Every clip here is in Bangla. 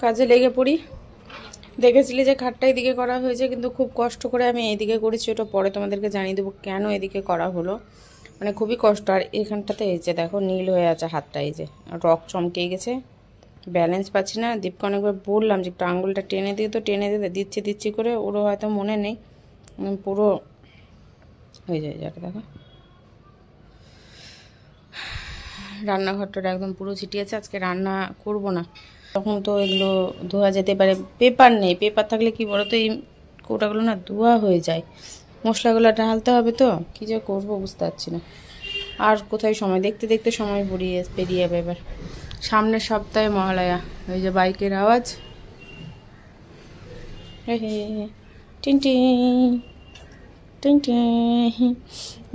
কাজে লেগে পড়ি। দেখেছিলি যে খাটটা এদিকে করা হয়েছে, কিন্তু খুব কষ্ট করে আমি এইদিকে করেছি। ওটা পরে তোমাদেরকে জানিয়ে দেবো কেন এদিকে করা হলো, মানে খুবই কষ্ট। আর এখানটাতে এই যে দেখো নীল হয়ে আছে হাতটা, এই যে রক চমকে গেছে, ব্যালেন্স পাচ্ছি না। দীপকে অনেকবার বললাম যে একটু আঙুলটা টেনে দিয়ে, তো টেনে দিতে দিচ্ছি করে, ওরও হয়তো মনে নেই, পুরো হয়ে যায়। যাকে দেখো রান্নাঘরটা একদম পুরো ছিটিয়েছে। আজকে রান্না করব না, তখন তো এগুলো ধোয়া যেতে পারে। পেপার নেই, পেপার থাকলে কি বলো তো এই কৌটাগুলো না ধোয়া হয়ে যায়। মশলাগুলো ঢালতে হবে, তো কী যে করবো বুঝতে পারছি না। আর কোথায় সময়, দেখতে দেখতে সময় পেরিয়ে যাবে। এবার সামনের সপ্তাহে মহালয়া, ওই যে বাইকের আওয়াজ,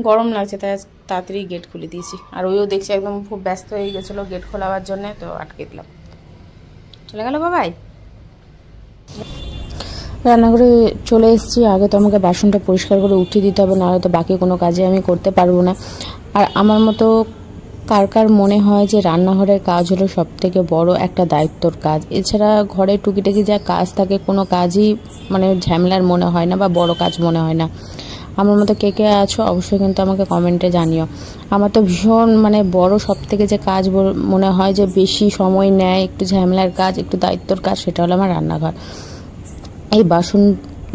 গরম লাগছে তাই তাড়াতাড়ি গেট খুলে দিয়েছি। আর ওইও দেখছি একদম খুব ব্যস্ত হয়ে গেছিলো গেট খোলাবার জন্যে, তো আটকে দিলাম। চলে গেল বাবাই। রান্নাঘরে চলে এসেছি। আগে তো আমাকে বাসনটা পরিষ্কার করে উঠিয়ে দিতে হবে, নাহলে তো বাকি কোনো কাজে আমি করতে পারবো না। আর আমার মতো কার কার মনে হয় যে রান্নাঘরের কাজ হলো সবথেকে বড় একটা দায়িত্বর কাজ? এছাড়া ঘরে টুকিটাকি যা কাজ থাকে কোনো কাজই মানে ঝামেলার মনে হয় না বা বড় কাজ মনে হয় না। আমার মতো কে কে আছো অবশ্যই কিন্তু আমাকে কমেন্টে জানিও। আমার তো ভীষণ মানে বড় সবথেকে যে কাজ মনে হয় যে বেশি সময় নেয়, একটু ঝামেলার কাজ, একটু দায়িত্বর কাজ, সেটা হলো আমার রান্নাঘর। এই বাসন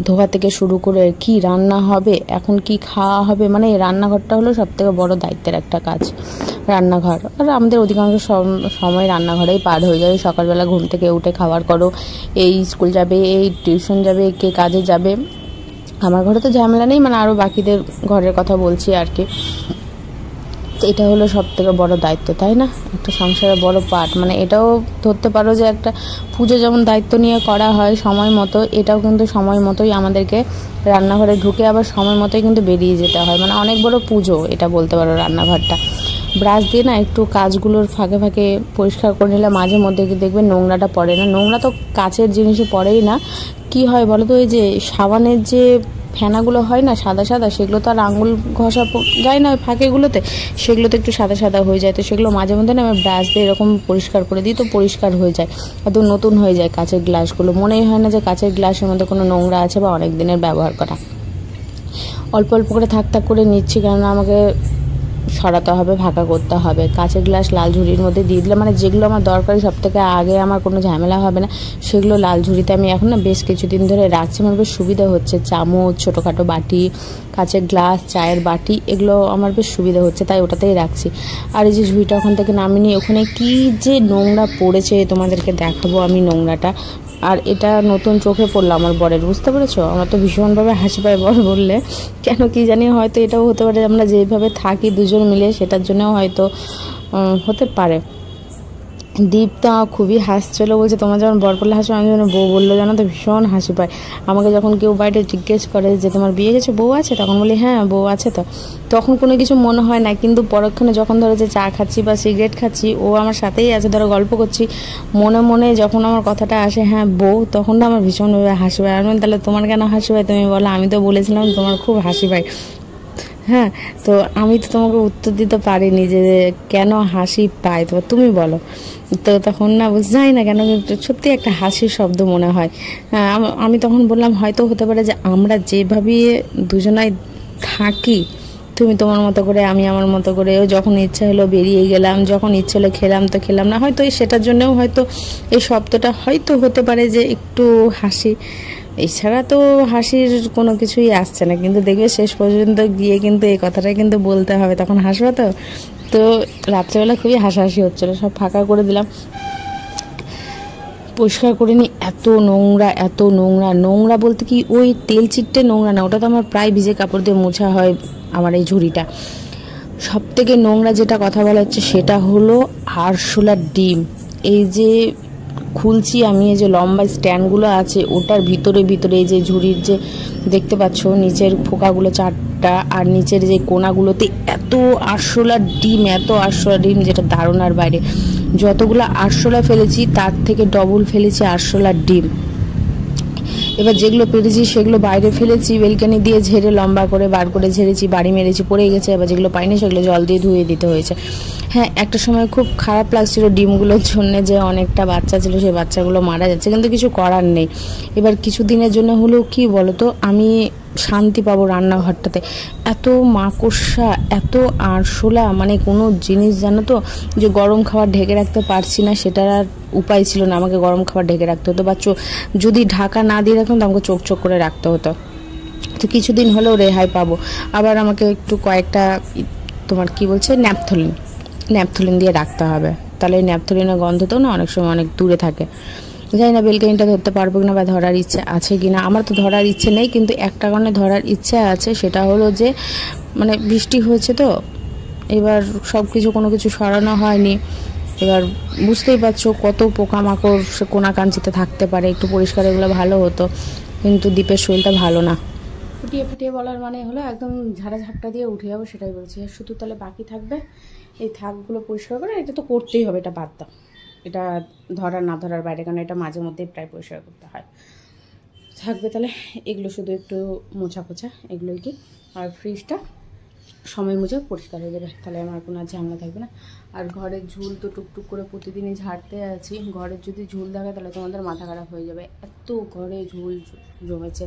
ধোয়া থেকে শুরু করে কি রান্না হবে, এখন কি খাওয়া হবে, মানে এই রান্নাঘরটা হলো সবথেকে বড় দায়িত্বের একটা কাজ, রান্নাঘর। আর আমাদের অধিকাংশ সময় রান্নাঘরেই পার হয়ে যায়। সকালবেলা ঘুম থেকে উঠে খাবার করো, এই স্কুল যাবে, এই টিউশন যাবে, কে কাজে যাবে। আমার ঘরে তো ঝামেলা নেই, মানে আরও বাকিদের ঘরের কথা বলছি আর কি। এটা হলো সবথেকে বড় দায়িত্ব, তাই না? একটা সংসারের বড় পার্ট, মানে এটাও ধরতে পারো যে একটা পুজো যেমন দায়িত্ব নিয়ে করা হয় সময় মতো, এটাও কিন্তু সময় মতোই আমাদেরকে রান্নাঘরে ঢুকে আবার সময় মতোই কিন্তু বেরিয়ে যেতে হয়। মানে অনেক বড় পুজো এটা বলতে পারো রান্নাঘরটা। ব্রাশ দিয়ে না একটু কাজগুলোর ফাঁকে ফাঁকে পরিষ্কার করে নিলে মাঝে মধ্যে দেখবে নোংরাটা পড়ে না। নোংরা তো কাচের জিনিসে পড়েই না, কি হয় বলো তো, ওই যে সাবানের যে ফেনাগুলো হয় না সাদা সাদা, সেগুলো তো আর আঙুল ঘষা যায় না ওই ফাঁকেগুলোতে, সেগুলোতে একটু সাদা সাদা হয়ে যায়। তো সেগুলো মাঝে মধ্যে না আমি ব্রাশ দিয়ে এরকম পরিষ্কার করে দিই, তো পরিষ্কার হয়ে যায়, একদম নতুন হয়ে যায় কাচের গ্লাসগুলো। মনেই হয় না যে কাচের গ্লাসের মধ্যে কোনো নোংরা আছে বা অনেক দিনের ব্যবহার করা। অল্প অল্প করে থাক করে নিচ্ছি, কারণ আমাকে সরাতে হবে, ফাঁকা করতে হবে। কাঁচের গ্লাস লাল ঝুড়ির মধ্যে দিয়ে দিলে মানে যেগুলো আমার দরকারি সব থেকে আগে, আমার কোনো ঝামেলা হবে না, সেগুলো লাল ঝুড়িতে আমি এখন না বেশ কিছুদিন ধরে রাখছি। আমার বেশ সুবিধা হচ্ছে, চামচ, ছোটোখাটো বাটি, কাঁচের গ্লাস, চায়ের বাটি, এগুলো আমার বেশ সুবিধা হচ্ছে, তাই ওটাতেই রাখছি। আর এই যে ঝুড়িটা ওখান থেকে নামিয়ে নিই, ওখানে কী যে নোংরা পড়েছে তোমাদেরকে দেখাবো আমি নোংরাটা। আর এটা নতুন চোখে পড়লো আমার বরের, বুঝতে পেরেছো? আমার তো ভীষণভাবে হাসি পায় বর বললে, কেন কি জানি, হয়তো এটাও হতে পারে আমরা যেভাবে থাকি দুজন মিলে সেটার জন্যও হয়তো হতে পারে। দীপ তো খুবই হাসছিলো, বলছে তোমার যখন বর বললে হাসো, আমি যেন বউ বললো জানো তো ভীষণ হাসি পায়। আমাকে যখন কেউ বাইরে জিজ্ঞেস করে যে তোমার বিয়ে গেছে, বউ আছে, তখন বলি হ্যাঁ বউ আছে। তো তখন কোনো কিছু মনে হয় না, কিন্তু পরক্ষণে যখন ধরো যে চা খাচ্ছি বা সিগারেট খাচ্ছি, ও আমার সাথেই আছে, ধরো গল্প করছি, মনে মনে যখন আমার কথাটা আসে হ্যাঁ বউ, তখন তো আমার ভীষণভাবে হাসি পায়। আমি তাহলে তোমার কেন হাসি পায় তুমি বলো? আমি তো বলেছিলাম তোমার খুব হাসি পায়। হ্যাঁ, তো আমি তো তোমাকে উত্তর দিতে পারিনি যে কেন হাসি পায়, তো তুমি বলো। তো তখন না যাই না কেন সত্যি একটা হাসির শব্দ মনে হয়। আমি তখন বললাম হয়তো হতে পারে যে আমরা যেভাবে দুজনাই থাকি, তুমি তোমার মতো করে, আমি আমার মতো করে, যখন ইচ্ছা হলো বেরিয়ে গেলাম, যখন ইচ্ছে হলো খেলাম তো খেলাম না, হয়তো সেটার জন্যও হয়তো এই শব্দটা হয়তো হতে পারে যে একটু হাসি। এছাড়া তো হাসির কোনো কিছুই আসছে না, কিন্তু দেখবে শেষ পর্যন্ত গিয়ে কিন্তু এই কথাটা কিন্তু বলতে হবে, তখন হাসবো। তো রাত্রেবেলা খুবই হাসাহাসি হচ্ছিলো, সব ফাঁকা করে দিলাম, পরিষ্কার করে নিই। এত নোংরা, এত নোংরা, নোংরা বলতে কি ওই তেল চিটটে নোংরা না, ওটা তো আমার প্রায় ভিজে কাপড় দিয়ে মোছা হয় আমার এই ঝুড়িটা। সব থেকে নোংরা যেটা কথা বলা হচ্ছে সেটা হলো আরশোলার ডিম। এই যে খুলছি আমি, এই যে লম্বা স্ট্যান্ডগুলো আছে ওটার ভিতরে এই যে ঝুড়ির যে দেখতে পাচ্ছ নিচের ফোকাগুলো চারটা, আর নিচের যে কোনাগুলোতে এত আরশোলার ডিম, এত আরশোলার ডিম, যেটা ধারণার বাইরে। যতগুলো আরশোলা ফেলেছি তার থেকে ডবল ফেলেছি আরশোলার ডিম। এবার যেগুলো পেরেছি সেগুলো বাইরে ফেলেছি, বেলকানি দিয়ে ঝেড়ে লম্বা করে বার করে ঝেড়েছি, বাড়ি মেরেছি, পড়ে গেছে। এবার যেগুলো পাইনি সেগুলো জল দিয়ে ধুয়ে দিতে হয়েছে। হ্যাঁ, একটা সময় খুব খারাপ লাগছিল ডিমগুলোর জন্য, যে অনেকটা বাচ্চা ছিল, সেই বাচ্চাগুলো মারা যাচ্ছে, কিন্তু কিছু করার নেই। এবার কিছু দিনের জন্য হলেও কি বলতো আমি শান্তি পাবো রান্নাঘরটাতে। এত মাকড়সা, এত আরশোলা, মানে কোনো জিনিস জানো তো, যে গরম খাবার ঢেকে রাখতে পারছি না সেটার আর উপায় ছিল না, আমাকে গরম খাবার ঢেকে রাখতে হতো, বা যদি ঢাকা না দিয়ে রাখতাম তো আমাকে চোখ চোখ করে রাখতে হতো। তো কিছুদিন হলেও রেহাই পাবো। আবার আমাকে একটু কয়েকটা তোমার কি বলছে ন্যাপথলিন দিয়ে রাখতে হবে, তাহলে এই ন্যাপথলিনের গন্ধটাও না অনেক সময় অনেক দূরে থাকে। জানি না বেলকানিটা ধরতে পারবো কিনা, বা ধরার ইচ্ছে আছে কিনা। আমার তো ধরার ইচ্ছে নেই, কিন্তু একটা কারণে ধরার ইচ্ছে আছে, সেটা হলো যে মানে বৃষ্টি হয়েছে তো, এবার সব কিছু কোনো কিছু সরানো হয়নি। এবার বুঝতেই পারছো কত পোকামাকড় সে কোনা কাঞ্চিতে থাকতে পারে, একটু পরিষ্কার এগুলো ভালো হতো, কিন্তু দ্বীপের শরীরটা ভালো না। ফুটিয়ে ফুটিয়ে বলার মানে হলো একদম ঝাড়া দিয়ে উঠে যাবো, সেটাই বলছি। শুধু তাহলে বাকি থাকবে এই থাকগুলো পরিষ্কার করে, এটা তো করতেই হবে, এটা বাদ দাও, এটা ধরার না ধরার বাইরে, কারণ এটা মাঝে মধ্যেই প্রায় পরিষ্কার করতে হয়। থাকবে তাহলে এগুলো শুধু একটু মোছা পোছা, এগুলোই কি, আর ফ্রিজটা সময় মুছে পরিষ্কার হয়ে যাবে, তাহলে আমার কোনো আর ঝামেলা থাকবে না। আর ঘরের ঝুল তো টুকটুক করে প্রতিদিনই ঝাড়তে আছি। ঘরের যদি ঝুল থাকে তাহলে তোমাদের মাথা খারাপ হয়ে যাবে, এত ঘরে ঝুল জমেছে।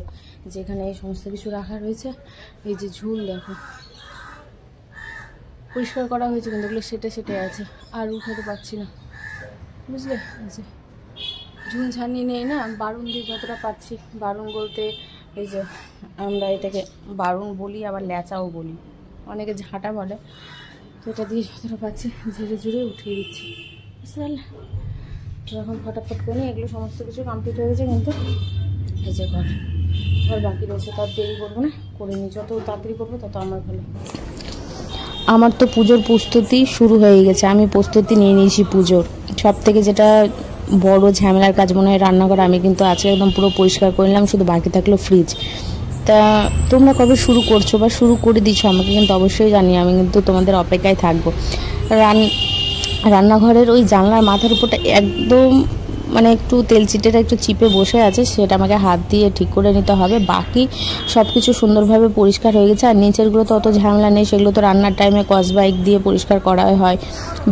যেখানে এই সমস্ত কিছু রাখা রয়েছে, এই যে ঝুল দেখো, পরিষ্কার করা হয়েছে কিন্তু এগুলো সেটে আছে, আর উঠাতে পারছি না, বুঝলে। আচ্ছা, ঝুল ছানিয়ে নেই না, বারুন দিয়ে যতটা পাচ্ছি, বারুন বলতে এই যে আমরা এটাকে বারুন বলি, আবার ল্যাচাও বলি, অনেকে ঝাঁটা বলে, তো এটা দিয়ে যতটা পাচ্ছি ঝেড়ে ঝুড়ে উঠিয়ে দিচ্ছি, বুঝতে পারলে। তো এখন ফটাফট করে নিই, এগুলো সমস্ত কিছু কমপ্লিট হয়ে গেছে, কিন্তু এই যে ঘর বাকি রয়েছে, তার দেরি করবো না, করে নিই, যত তাড়াতাড়ি করবো তত আমার ভালো। আমার তো পুজোর প্রস্তুতি শুরু হয়ে গেছে, আমি প্রস্তুতি নিয়ে নিয়েছি পুজোর। সব থেকে যেটা বড় ঝামেলার কাজ মনে হয় রান্নাঘর, আমি কিন্তু আজকে একদম পুরো পরিষ্কার করে নিলাম, শুধু বাকি থাকলো ফ্রিজ। তা তোমরা কবে শুরু করছো বা শুরু করে দিচ্ছো আমাকে কিন্তু অবশ্যই জানিয়ে, আমি কিন্তু তোমাদের অপেক্ষায় থাকবো। রান্নাঘরের ওই জানলার মাথার উপরটা একদম মানে একটু তেল চিটেটা একটু চিপে বসে আছে, সেটা আমাকে হাত দিয়ে ঠিক করে নিতে হবে। বাকি সব কিছু সুন্দরভাবে পরিষ্কার হয়ে গেছে। আর নিচেরগুলো তো অত ঝামেলা নেই, সেগুলো তো রান্নার টাইমে কসবাইক দিয়ে পরিষ্কার করা হয়,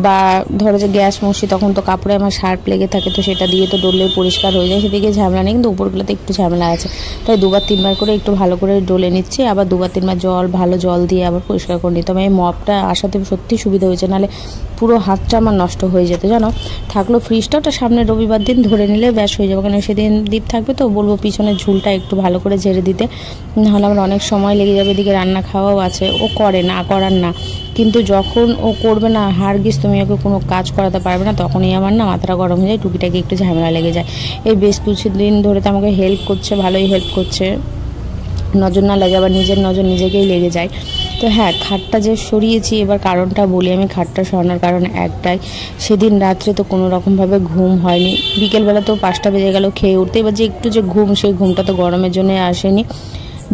বা ধরো যে গ্যাস মশি তখন তো কাপড়ে আমার শার্প লেগে থাকে, তো সেটা দিয়ে তো ডললে পরিষ্কার হয়ে যায়, সেদিকে ঝামেলা নেই। কিন্তু উপরগুলোতে একটু ঝামেলা আছে, তাই দুবার তিনবার করে একটু ভালো করে ডলে নিচ্ছি, আবার দুবার তিনবার ভালো জল দিয়ে আবার পরিষ্কার করে নিতে হবে। এই মপটা আসাতে সত্যি সুবিধা হয়েছে, নাহলে পুরো হাতটা আমার নষ্ট হয়ে যেত জানো। থাকলো ফ্রিজটা, ওটা সামনের রবিবার দিন ধরে নিলে ব্যাস হয়ে যাবে, কারণ সেদিন দ্বীপ থাকবে, তো বলবো পিছনের ঝুলটা একটু ভালো করে ঝেড়ে দিতে, নাহলে আমার অনেক সময় লেগে যাবে। এদিকে রান্না খাওয়াও আছে, ও করে না করার না, কিন্তু যখন ও করবে না হারগিজ তুমি ওকে কোনো কাজ করাতে পারবে না, তখনই আমার না মাথাটা গরম হয়ে যায়, টুকিটাকি একটু ঝামেলা লেগে যায়। এই বেশ কিছুদিন ধরে তো আমাকে হেল্প করছে, ভালোই হেল্প করছে, নজর না লাগে, আবার নিজের নজর নিজেকেই লেগে যায়। তো হ্যাঁ, খাটটা যে সরিয়েছি, এবার কারণটা বলি আমি। খাটটা সরানোর কারণ একটাই, সেদিন রাত্রে তো কোনো রকমভাবে ঘুম হয়নি, বিকেলবেলা তো 5টা বেজে গেল খেয়ে উঠতে, এবার যে একটু যে ঘুম, সেই ঘুমটা তো গরমের জন্য আসেনি।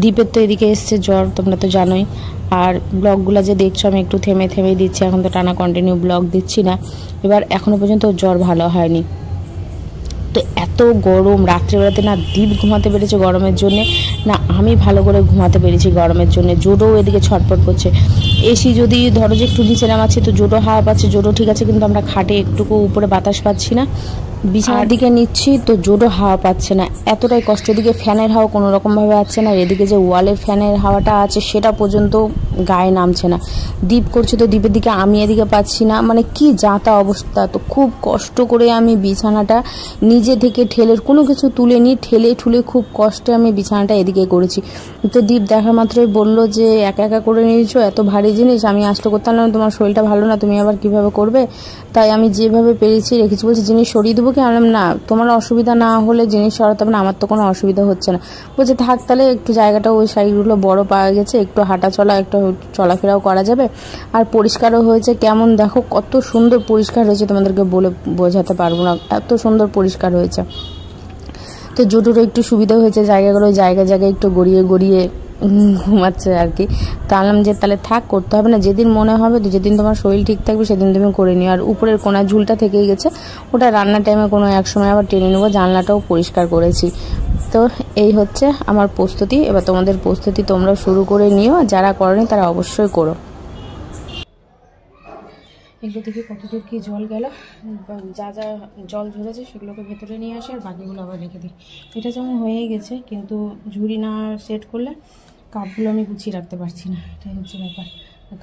দ্বীপের তো এদিকে এসছে জ্বর, তোমরা তো জানোই। আর ব্লগগুলো যে দেখছো আমি একটু থেমে দিচ্ছি, এখন তো টানা কন্টিনিউ ব্লগ দিচ্ছি না। এবার এখনও পর্যন্ত জ্বর ভালো হয়নি। তো এত গরম, রাত্রেবেলাতে না দ্বীপ ঘুমাতে পেরেছে গরমের জন্যে, না আমি ভালো করে ঘুমাতে পেরেছি গরমের জন্য। জোরও এদিকে ছটফট করছে। এসি যদি ধরো যে একটু নিচে নামাচ্ছে তো জোরও হাওয়া পাচ্ছে, জোরও ঠিক আছে, কিন্তু আমরা খাটে একটুকু উপরে বাতাস পাচ্ছি না। বিছানার দিকে নিচ্ছি তো জোরও হাওয়া পাচ্ছে না, এতটাই কষ্ট। এদিকে ফ্যানের হাওয়া কোনো রকমভাবে আসছে না, এদিকে যে ওয়ালের ফ্যানের হাওয়াটা আছে সেটা পর্যন্ত গায়ে নামছে না। দ্বীপ করছে তো দ্বীপের দিকে, আমি এদিকে পাচ্ছি না, মানে কি যাতা অবস্থা। তো খুব কষ্ট করে আমি বিছানাটা নিজে থেকে কোনো কিছু তুলে নিই, ঠেলে খুব কষ্টে আমি বিছানাটা এদিকে করেছি। তো দ্বীপ দেখা মাত্রই বললো যে একা একা করে নিয়েছো এত ভারী জিনিস, আমি আসতে করতে পারলাম, তোমার শরীরটা ভালো না, তুমি আবার কিভাবে করবে। তাই আমি যেভাবে পেরেছি রেখেছি। বলছি জিনিস সরিয়ে দেবো কি? আনলাম না, তোমার অসুবিধা না হলে জিনিস সরাতে হবে না, আমার তো কোনো অসুবিধা হচ্ছে না। বলছে থাক তাহলে, একটু জায়গাটা ওই সাইডগুলো বড় পাওয়া গেছে, একটু হাঁটা চলা একটু চলাফেরাও করা যাবে, আর পরিষ্কারও হয়েছে। কেমন দেখো কত সুন্দর পরিষ্কার হয়েছে, তোমাদেরকে বলে বোঝাতে পারবো না, এত সুন্দর পরিষ্কার হয়েছে। তো জোটুরও একটু সুবিধা হয়েছে, জায়গাগুলো জায়গায় একটু গড়িয়ে ঘুমাচ্ছে আর কি। তো আনলাম যে তাহলে থাক, করতে হবে না, যেদিন মনে হবে, যেদিন তোমার শরীর ঠিক থাকবে সেদিন তুমি করে নিও। আর উপরের কোনা ঝুলটা থেকেই গেছে, ওটা রান্নার টাইমে কোনো এক সময় আবার টেনে নেবো। জানলাটাও পরিষ্কার করেছি, তো এই হচ্ছে আমার প্রস্তুতি। এবার তোমাদের প্রস্তুতি তোমরা শুরু করে নিও, যারা করনি তারা অবশ্যই করো। এগুলো থেকে কতদূর কি জল গেল, যা যা জল ঝরেছে সেগুলোকে ভেতরে নিয়ে আসে আর বাকিগুলো আবার রেখে দিই। এটা যেমন হয়েই গেছে, কিন্তু ঝুড়ি না সেট করলে কাপগুলো আমি গুছিয়ে রাখতে পারছি না, এটাই হচ্ছে ব্যাপার।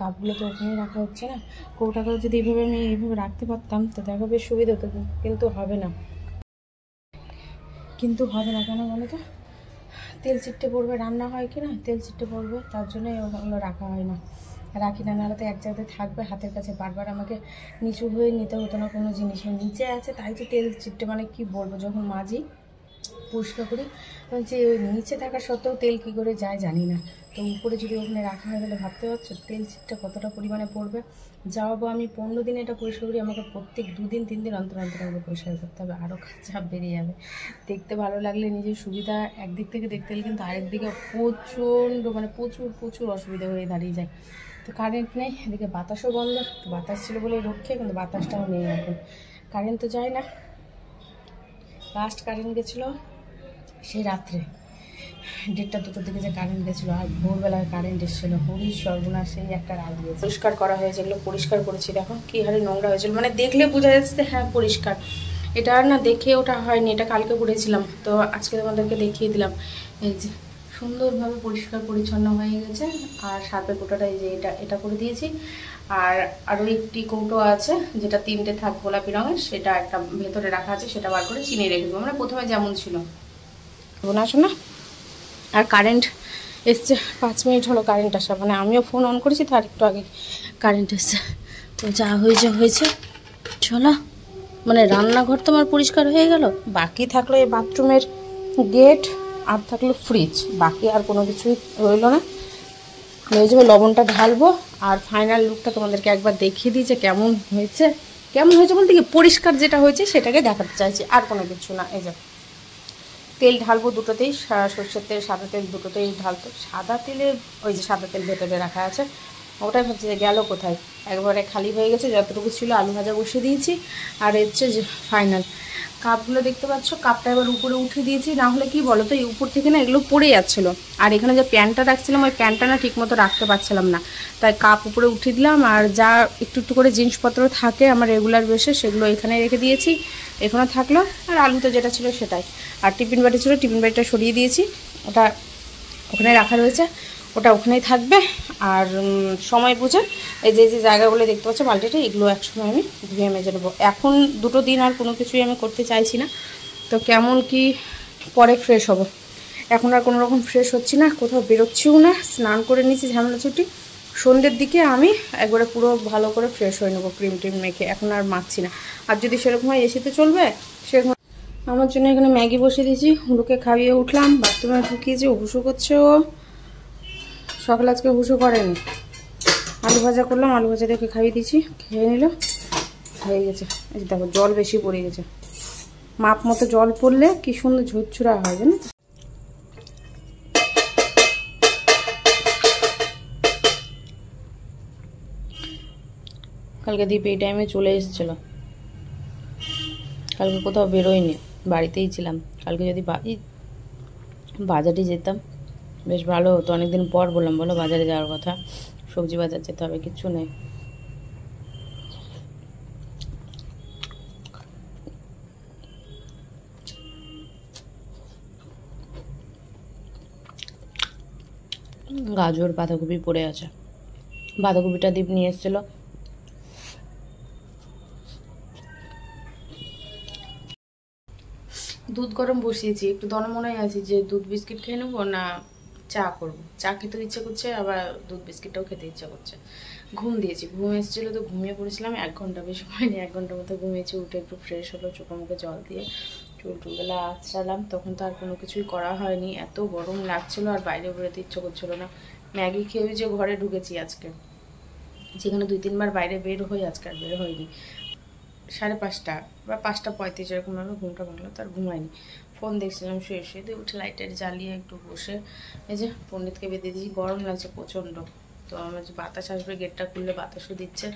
কাপগুলো তো ওখানেই রাখা হচ্ছে না। কৌটাগুলো যদি আমি এইভাবে রাখতে পারতাম তো দেখো বেশ সুবিধা হতো, কিন্তু হবে না। কেন বলো তো, তেল চিট্টে পড়বে, রান্না হয় কি না, তেল চিট্টে পড়বে, তার জন্যই ওগুলো রাখা হয় না। রাখি না, নাহলে তো এক জায়গাতে থাকবে হাতের কাছে, বারবার আমাকে নিচু হয়ে নিতে হতো না কোনো জিনিস। নিচে আছে তাই তো তেল চিট্টে, মানে কি বলবো, যখন মাজি পরিষ্কার করি তখন যে নিচে থাকা সত্ত্বেও তেল কী করে যায় জানি না। তো উপরে যদি ওখানে রাখা হয়ে গেলে ভাবতে পারছো তেল চিটটা কতটা পরিমাণে পড়বে। যাওয়াবো আমি 15 দিনে এটা পরিষ্কার করি, আমাকে প্রত্যেক 2 দিন 3 দিন অন্তর আমাকে পরিষ্কার করতে হবে, আরও চাপ বেরিয়ে যাবে। দেখতে ভালো লাগলে নিজের সুবিধা একদিক থেকে দেখতে গেলে, কিন্তু আরেক দিকে প্রচুর অসুবিধা হয়ে দাঁড়িয়ে যায়। তো কারেন্ট নেই, এদিকে বাতাসও বন্ধ। বাতাস ছিল বলে রক্ষে, কিন্তু বাতাসটাও নেই এখন, কারেন্ট তো যায় না। লাস্ট কারেন্ট গেছিলো সেই রাত্রে 1:30-2টোর দিকে যে কারেন্ট গেছিলো, আর ভোরবেলায় কারেন্ট এসেছিলো। হরিশ সর্বনাশ, সেই একটা রাত দিয়েছে। পরিষ্কার করা হয়েছে, এগুলো পরিষ্কার করেছি, দেখো কী হারে নোংরা হয়েছিল, মানে দেখলে বোঝা যাচ্ছে যে হ্যাঁ পরিষ্কার। এটা আর না দেখে ওটা হয়নি, এটা কালকে করেছিলাম, তো আজকে তোমাদেরকে দেখিয়ে দিলাম। এই যে সুন্দরভাবে পরিষ্কার পরিচ্ছন্ন হয়ে গেছে। আর সাপের কোটাটা এই যে এটা করে দিয়েছি। আর আরও একটি কৌটো আছে, যেটা 3টে থাক গোলাপি রঙের, সেটা একটা ভেতরে রাখা আছে, সেটা বার করে চিনিয়ে রেখে দেবো, মানে প্রথমে যেমন ছিল। আসো না। আর কারেন্ট এসছে, 5 মিনিট হলো কারেন্ট আসা, মানে আমিও ফোন অন করেছি তার একটু আগে কারেন্ট এসছে। তো যা হয়েছে চলো, মানে রান্নাঘর তো আমার পরিষ্কার হয়ে গেল, বাকি থাকলো এই বাথরুমের গেট, আর থাকলো ফ্রিজ, বাকি আর কোনো কিছুই রইলো না। ওই যে লবণটা ঢালবো, আর ফাইনাল লুকটা তোমাদেরকে একবার দেখিয়ে দিই যে কেমন হয়েছে বলতে কি পরিষ্কার যেটা হয়েছে সেটাকে দেখাতে চাইছি, আর কোনো কিছু না। এই যে তেল ঢালবো দুটোতেই, সর্ষের তেল সাদা তেল দুটোতেই ঢালতো। সাদা তেলে ওই যে সাদা তেল ভেতরে রাখা আছে, ওটাই ভাবছি যে গেল কোথায়, একবারে খালি হয়ে গেছে। যতটুকু ছিল আলু ভাজা বসিয়ে দিয়েছি। আর হচ্ছে যে ফাইনাল কাপগুলো দেখতে পাচ্ছ, কাপটা এবার উপরে উঠে দিয়েছি, না হলে কি বলো তো এই উপর থেকে না এগুলো পড়ে যাচ্ছিলো। আর এখানে যে প্যানটা রাখছিলাম, ওই প্যানটা না ঠিক মতো রাখতে পারছিলাম না, তাই কাপ উপরে উঠে দিলাম। আর যা একটু করে জিনিসপত্র থাকে আমার রেগুলার বেসে, সেগুলো এখানে রেখে দিয়েছি, এখানে থাকলো। আর আলু তো যেটা ছিল সেটাই। আর টিফিন বাটি ছিল, টিফিন বাটিটা সরিয়ে দিয়েছি, ওটা ওখানে রাখা রয়েছে, ওটা ওখানেই থাকবে। আর সময় বুঝে এই যে জায়গাগুলো দেখতে পাচ্ছ বালতিটা, এগুলো একসময় আমি ধুয়ে মেজে নেবো। এখন 2 দিন আর কোনো কিছুই আমি করতে চাইছি না, তো কেমন কি পরে ফ্রেশ হব। এখন আর কোনো রকম ফ্রেশ হচ্ছি না, কোথাও বেরোচ্ছিও না, স্নান করে নিয়েছি ঝামেলা ছুটি। সন্ধ্যের দিকে আমি একবারে পুরো ভালো করে ফ্রেশ হয়ে নেবো, ক্রিম টিম মেখে। এখন আর মাখছি না, আর যদি সেরকম হয় এসিতে চলবে সেরকম। আমার জন্য এখানে ম্যাগি বসিয়ে দিয়েছি, হুলুকে খাইয়ে উঠলাম, বাথরুমে ঢুকিয়েছি, হুসু করছে ও। সকালে আজকে হুসু করেনি। আলু ভাজা করলাম, আলু ভাজা দেখে খাইয়ে দিয়েছি, খেয়ে নিল, হয়ে গেছে। এই যে দেখো জল বেশি পড়ে গেছে, মাপ মতো জল পড়লে কি সুন্দর ঝুরঝুরা হয় জানো। কালকে দীপ এই টাইমে চলে এসেছিল, কালকে কোথাও বেরোয়নি, বাড়িতেই ছিলাম। কালকে যদি বাজারে যেতাম বেশ ভালো হতো, অনেকদিন পর বললাম বলো বাজারে যাওয়ার কথা, সবজি বাজার যেতে হবে, কিচ্ছু নেই। গাজর বাঁধাকপি পড়ে আছে, বাঁধাকপিটা দীপ নিয়ে এসেছিল। দুধ গরম বসিয়েছি, একটু মনে আছি যে দুধ বিস্কিট খেয়ে নেবো না চা করবো। চা খেতে ইচ্ছে করছে, আবার দুধ বিস্কিটটাও খেতে ইচ্ছা করছে। ঘুম দিয়েছি, ঘুম এসেছিলো তো ঘুমিয়ে পড়েছিলাম 1 ঘন্টা, বেশি হয়নি, 1 ঘন্টার মতো ঘুমিয়েছি। উঠে একটু ফ্রেশ হলো, চোখে মুখে জল দিয়ে চুলটুলগুলো আঁচড়ালাম, তখন তো আর কোনো কিছুই করা হয়নি, এত গরম লাগছিলো আর বাইরে বেরোতে ইচ্ছে করছিল না। ম্যাগি খেয়ে যে ঘরে ঢুকেছি আজকে, যেখানে 2-3 বার বাইরে বের হই, আজকে আর বের হয়নি। 5:30 বা 5:35 এরকমভাবে ঘুমটা ভাঙলো, তার ঘুমায়নি। ফোন দেখছিলাম শুয়ে দিয়ে উঠে লাইটার জ্বালিয়ে একটু বসে এই যে পণ্ডিতকে বেঁধে দিয়েছি। গরম লাগছে প্রচণ্ড, তো আমার যে বাতাস আসবে, গেটটা খুললে বাতাসও দিচ্ছে।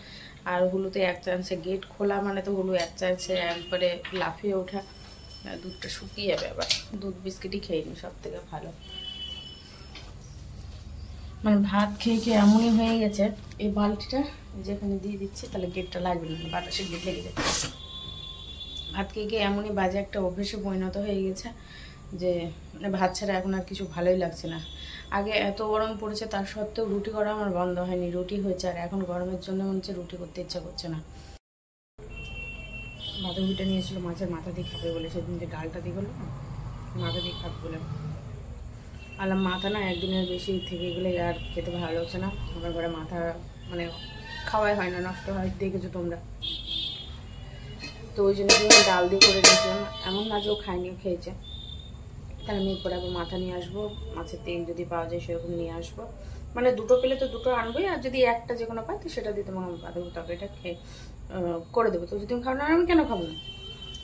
আর হুলুতে এক চান্সে গেট খোলা মানে তো হুলু এক চান্সে একবারে লাফিয়ে ওঠা, দুধটা শুকিয়ে যাবে, আবার দুধ বিস্কিটই খেয়ে নিই, সব থেকে ভালো। মানে ভাত খেয়ে খেয়ে এমনই হয়ে গেছে, এই বালতিটা যেখানে দিয়ে দিচ্ছি তাহলে গেটটা লাগবে না, বাতাসে গেট লেগে যাবে। ভাত খেয়ে খেয়ে এমনই বাজে একটা অভ্যেসে পরিণত হয়ে গেছে যে মানে ভাত ছাড়া এখন আর কিছু ভালোই লাগছে না। আগে এত গরম পড়েছে তার সত্ত্বেও রুটি করা আমার বন্ধ হয়নি, রুটি হয়েছে, আর এখন গরমের জন্য মনে হচ্ছে রুটি করতে ইচ্ছা করছে না। বাঁধাকপিটা নিয়েছিল মাছের মাথা দিয়ে খাবে বলে, সেদিন যে ডালটা দিয়ে গেলো মাথা দিয়ে খাবে বলে আলাম, মাথা না একদিনের বেশি থেকে গেলে আর খেতে ভালো লাগছে না। আমার ঘরে মাথা মানে খাওয়াই হয় না, নষ্ট হয়, দেখেছো তোমরা। তো ওই জন্য আমি ডাল দিয়ে করে দিয়েছিলাম, এমন না যে ও খায়নি, খেয়েছে। তাহলে আমি এরপরে আবার মাথা নিয়ে আসবো, মাছের তেল যদি পাওয়া যায় সেরকম নিয়ে আসবো। মানে দুটো পেলে তো দুটো আনবোই, আর যদি একটা যে কোনো পাই তো সেটা দিয়ে তোমার বাঁধাকপি তরকারিটা খেয়ে করে দেবো। তো যদি তুমি খাও না, আমি কেন খাবো না,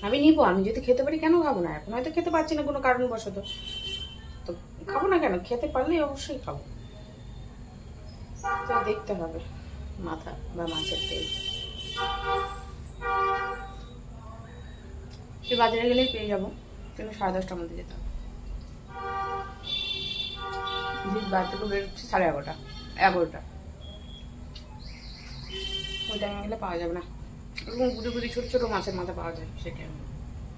আমি নিবো। আমি যদি খেতে পারি কেন খাবো না, এখন হয়তো খেতে পারছি না কোনো কারণবশত, তো খাবো না কেন, খেতে পারলেই অবশ্যই খাবো। তো দেখতে হবে মাথা বা মাছের তেল, সে বাজারে গেলেই পেয়ে যাবো, কিন্তু 10:30টার মধ্যে যেতে হবে। বাড়ি থেকে বেরোচ্ছি 11:30 ওই টাইমে গেলে পাওয়া যাবে না। এরকম গুড়ি গুড়ি ছোটো ছোটো মাছের মাথা পাওয়া যায়, সেটা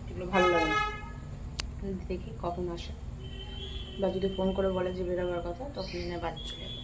এগুলো ভালো লাগে না। দেখি কখন আসে, বা যদি ফোন করে বলে যে বেরোবার কথা তখন বাড়ি চলে যাবে।